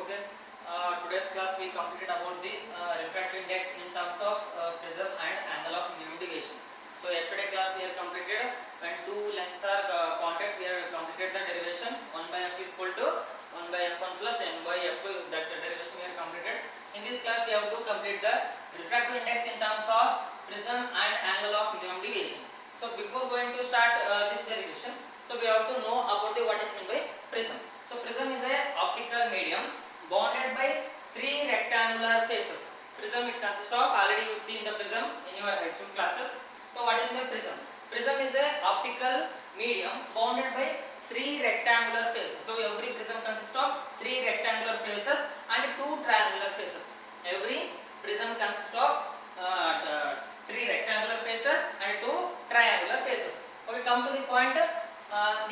Okay. Today's class we completed about the refractive index in terms of prism and angle of minimum deviation. So yesterday class we have completed when two lenses are contact, we have completed the derivation 1 by f is equal to 1 by f1 plus n by f2. That derivation we have completed. In this class we have to complete the refractive index in terms of prism and angle of minimum deviation. So before going to start this derivation, so we have to know about the what is meant by prism. So prism is a optical medium bounded by three rectangular faces. Prism it consists of, already you see in the prism in your high school classes. So what is the prism? Prism is a optical medium bounded by three rectangular faces. So every prism consists of three rectangular faces and two triangular faces. Every prism consists of three rectangular faces and two triangular faces. Okay, come to the point.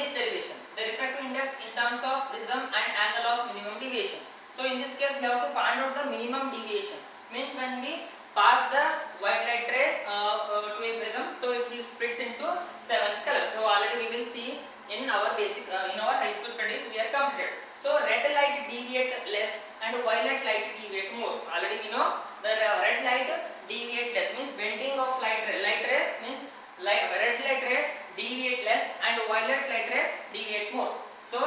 This derivation, the refractive index in terms of prism and angle of minimum deviation. So in this case we have to find out the minimum deviation, means when we pass the white light ray to a prism, so it will splits into 7 colors. So already we will see in our basic in our high school studies we are completed. So red light deviate less and violet light deviate more. Already we know the red light deviate less, means bending of light ray means red light ray deviate less and violet light ray deviate more. So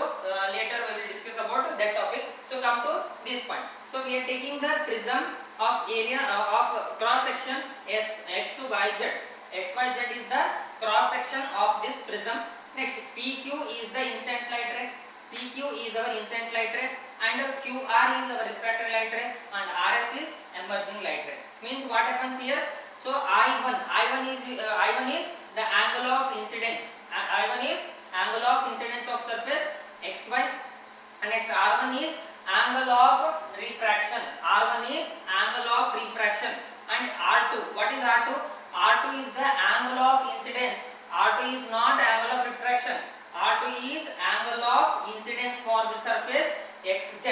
later we will discuss about that topic. So come to this point. So we are taking the prism of area of cross section x to y z. X y z is the cross section of this prism. Next PQ is the incident light ray. PQ is our incident light ray and QR is our refracted light ray and RS is emerging light ray. Means what happens here? So I1 is the angle of incidence. I1 is angle of incidence of surface xy. And next R1 is angle of refraction. R1 is angle of refraction. And R2, what is R2? R2 is the angle of incidence. R2 is not angle of refraction. R2 is angle of incidence for the surface xz.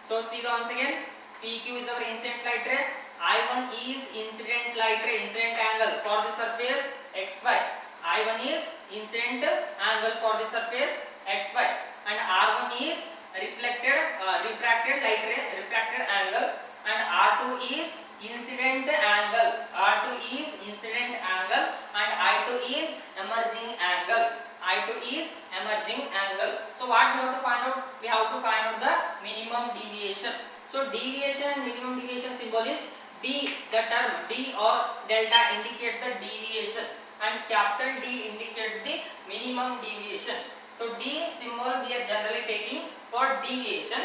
So see once again, PQ is our incident light ray. I1 is incident light ray, incident angle for the surface xy. I1 is incident angle for the surface xy and R1 is refracted light ray, refracted angle, and R2 is incident angle. R2 is incident angle and I2 is emerging angle. I2 is emerging angle. So what we have to find out? We have to find out the minimum deviation. So deviation, minimum deviation symbol is D. The term D or delta indicates the deviation and capital D indicates the minimum deviation. So D symbol we are generally taking for deviation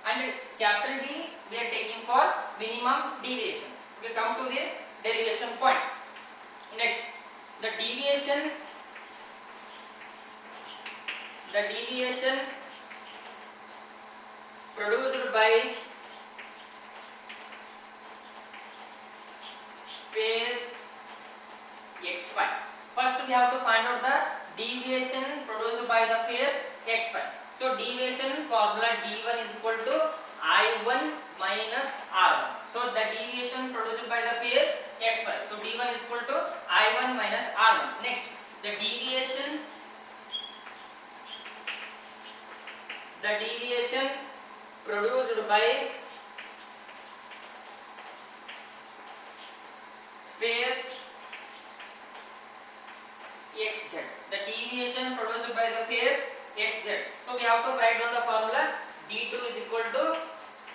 and capital D we are taking for minimum deviation. We come to the derivation point. Next, the deviation produced by phase xy. First we have to find out the deviation produced by the phase xy. So deviation formula d1 is equal to I1 minus R1. So the deviation produced by the phase xy. So d1 is equal to I1 minus R1. Next, the deviation produced by phase xz. The deviation produced by the phase xz. So we have to write down the formula d2 is equal to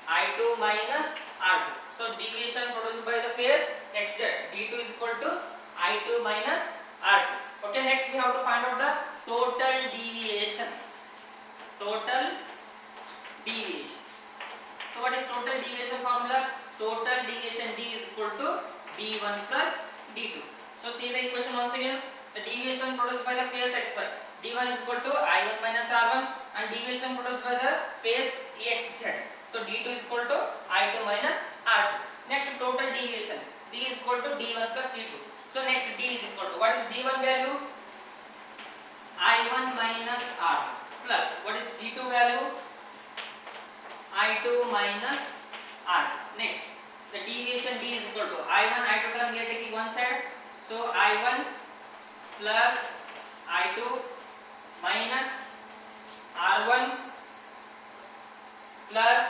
I2 minus R2. So deviation produced by the phase xz, d2 is equal to I2 minus R2. Okay, next we have to find out the total deviation. Total deviation. So what is total deviation formula? Total deviation d is equal to d1 plus d2. So see the equation once again. The deviation produced by the phase xy, d1 is equal to I1 minus R1 and deviation produced by the phase xz. So d2 is equal to I2 minus R2. Next, total deviation, d is equal to d1 plus d2. So next d is equal to, what is d1 value? I1 minus R plus, what is d2 value? I2 minus R2. Next, the deviation d is equal to I1, I2 term we are taking one side. So I1 plus I2 minus R1 plus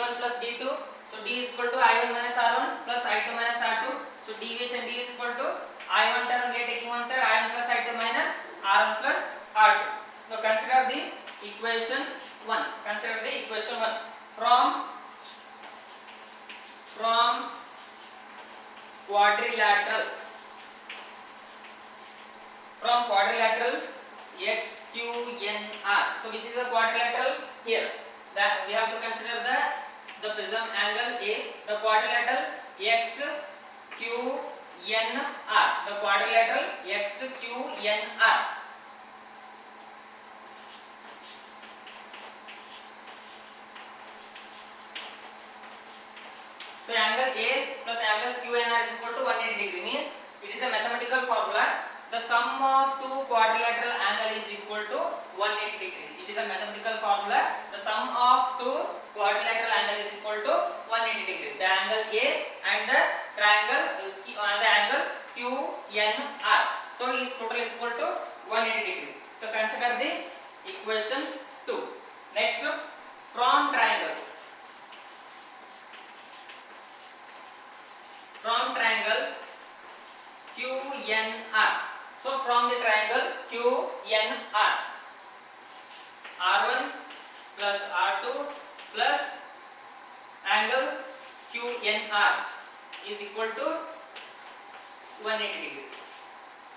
d1 plus d2. So d is equal to I1 minus R1 plus I2 minus R2. So deviation d is equal to I1 term we are taking one side, I1 plus I2 minus R1 plus R2. Now consider the equation 1. Consider the equation 1 from quadrilateral. From quadrilateral XQNR. So which is the quadrilateral here? That we have to consider the prism angle A, the quadrilateral XQNR. The quadrilateral XQNR. So angle A plus angle QNR is equal to 180 degree, means it is a mathematical formula. The sum of two quadrilateral angle is equal to 180 degree. It is a mathematical formula. The sum of two quadrilateral angle is equal to 180 degree. The angle A and the triangle the angle QNR. So its total is equal to 180 degree. So consider the equation 2. Next, from triangle. From triangle QNR. So from the triangle QNR, R1 plus R2 plus angle QNR is equal to 180 degree.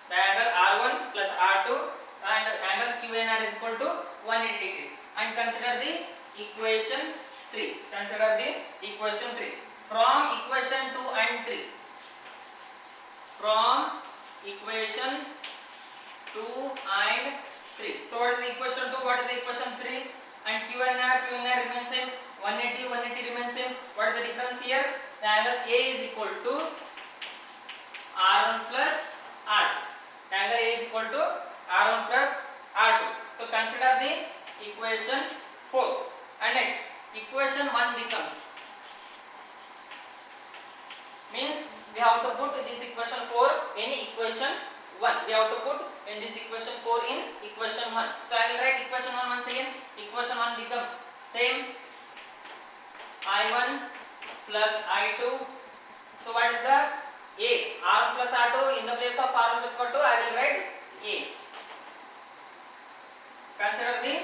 The angle R1 plus R2 and angle QNR is equal to 180 degree. And consider the equation 3. Consider the equation 3. From equation 2 and 3. From equation 2 and 3. So what is the equation 2? What is the equation 3? And QNR remains same. 180 remains same. What is the difference here? The angle A is equal to R1 plus R2. The angle A is equal to R1 plus R2. So consider the equation 4. And next, equation 1 becomes, means we have to put this equation 4 in equation 1. We have to put in this equation 4 in equation 1. So I will write equation 1 once again. Equation 1 becomes same, I1 plus I2. So what is the A? R1 plus R2. In the place of R1 plus R2 I will write A. Consider the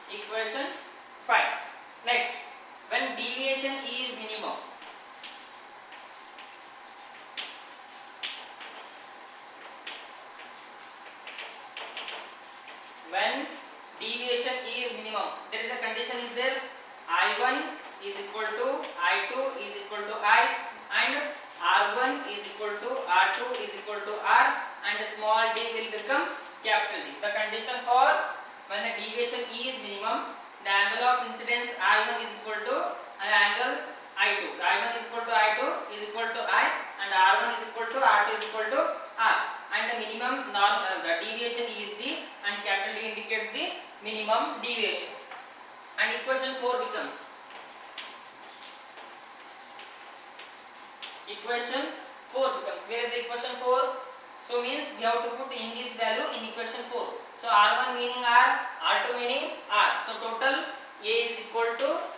equation 5. Next, when deviation is minimum. When deviation is minimum, there is a condition is there. I1 is equal to I2 is equal to I, and R1 is equal to R2 is equal to R, and small d will become capital D. The condition for when the deviation is minimum, the angle of incidence I1 is equal to angle I2. I1 is equal to I2 is equal to I, and R1 is equal to R2 is equal to R. And the minimum the deviation is D, and capital D indicates the minimum deviation. And equation 4 becomes, where is the equation 4? So means we have to put in this value in equation 4. So R1 meaning R, R2 meaning R. So total A is equal to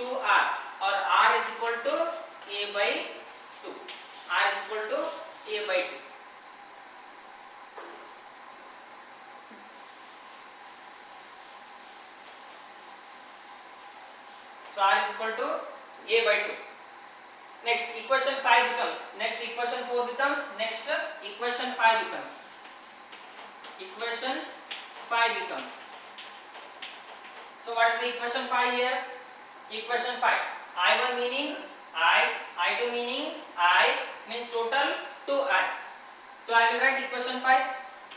2R, or R is equal to A by 2. R is equal to A by 2. So R is equal to A by 2. Next equation 5 becomes, next equation 4 becomes, next equation 5 becomes. Equation 5 becomes. So what is the equation 5 here? Equation 5. I1 meaning I, I2 meaning I, means total 2I. So I will write equation 5.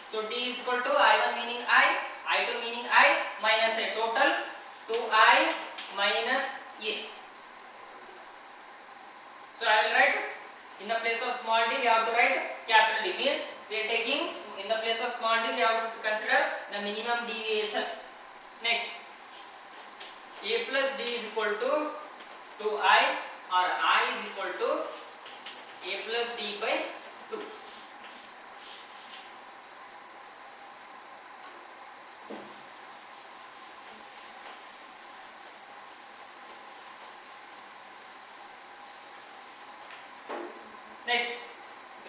So D is equal to I1 meaning I, I2 meaning I, minus A, total 2I minus A. So I will write in the place of small d we have to write capital D, means we are taking in the place of small d we have to consider the minimum deviation. Next, A plus D is equal to 2I, or I is equal to A plus D by 2.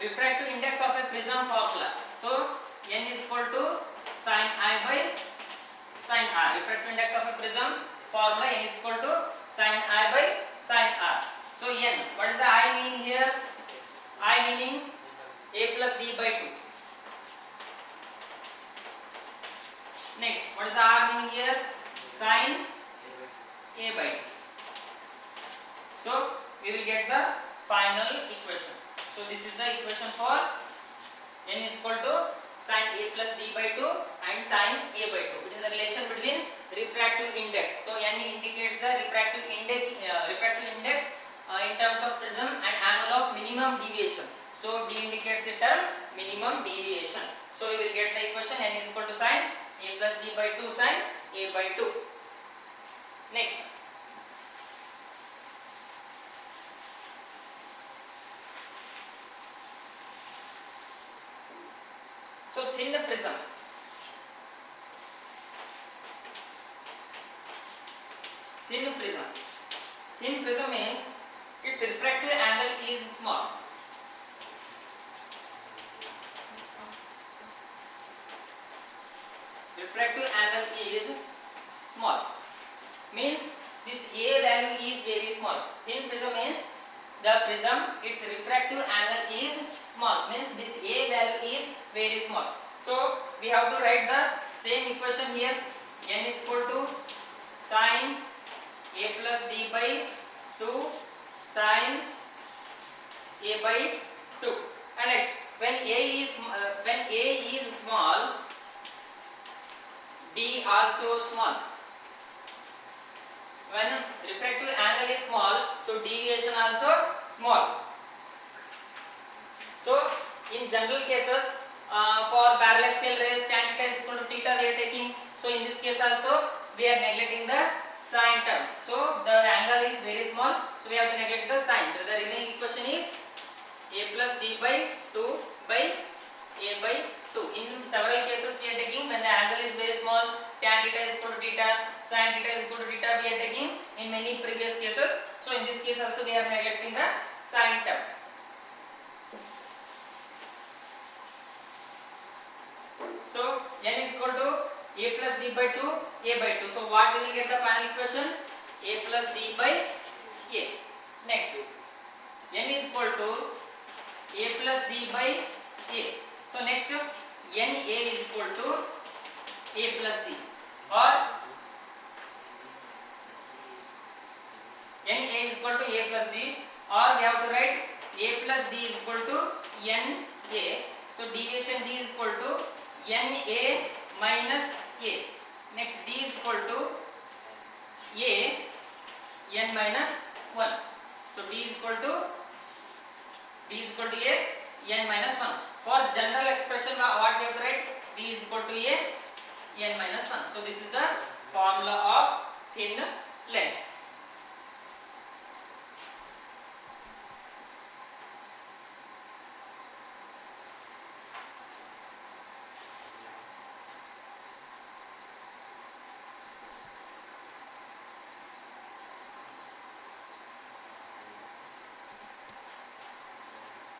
refractive index of a prism formula. So n is equal to sin I by sin r. Refractive index of a prism formula n is equal to sin I by sin r. So n, what is the I meaning here? I meaning a plus d by 2. Next, what is the r meaning here? Sin a by 2. So we will get the final equation. So this is the equation for n is equal to sin a plus d by 2 and sin a by 2. It is the relation between refractive index. So n indicates the refractive index in terms of prism and angle of minimum deviation. So d indicates the term minimum deviation. So we will get the equation n is equal to sin a plus d by 2 sin a by 2. Next, so thin prism. Thin prism. Thin prism means its refractive angle is small. Refractive angle is small. Means this a value is very small. Thin prism means the prism, its refractive angle is small. Means this a value is very small. So we have to write the same equation here. N is equal to sin a plus d by 2 sin a by 2. And next, when a is small, d also small. When refractive angle is small, so deviation also small. So in general cases, for parallaxial rays tan theta is equal to theta we are taking. So in this case also we are neglecting the sin term. So the angle is very small, so we have to neglect the sin. The remaining equation is a plus d by 2 by a by 2. In several cases we are taking when the angle is very small, tan theta is equal to theta, sin theta is equal to theta we are taking in many previous cases. So in this case also we are neglecting the sin term. So n is equal to a plus d by 2 a by 2. So what we will get the final equation? A plus d by a. Next, n is equal to a plus d by a. So next, n a is equal to a plus d, or n a is equal to a plus d, or we have to write a plus d is equal to n a. So deviation d is equal to n a minus a. Next, d is equal to a n minus 1. So d is equal to a n minus 1. For general expression, what we have to write? D is equal to a n minus 1. So this is the formula of thin lens.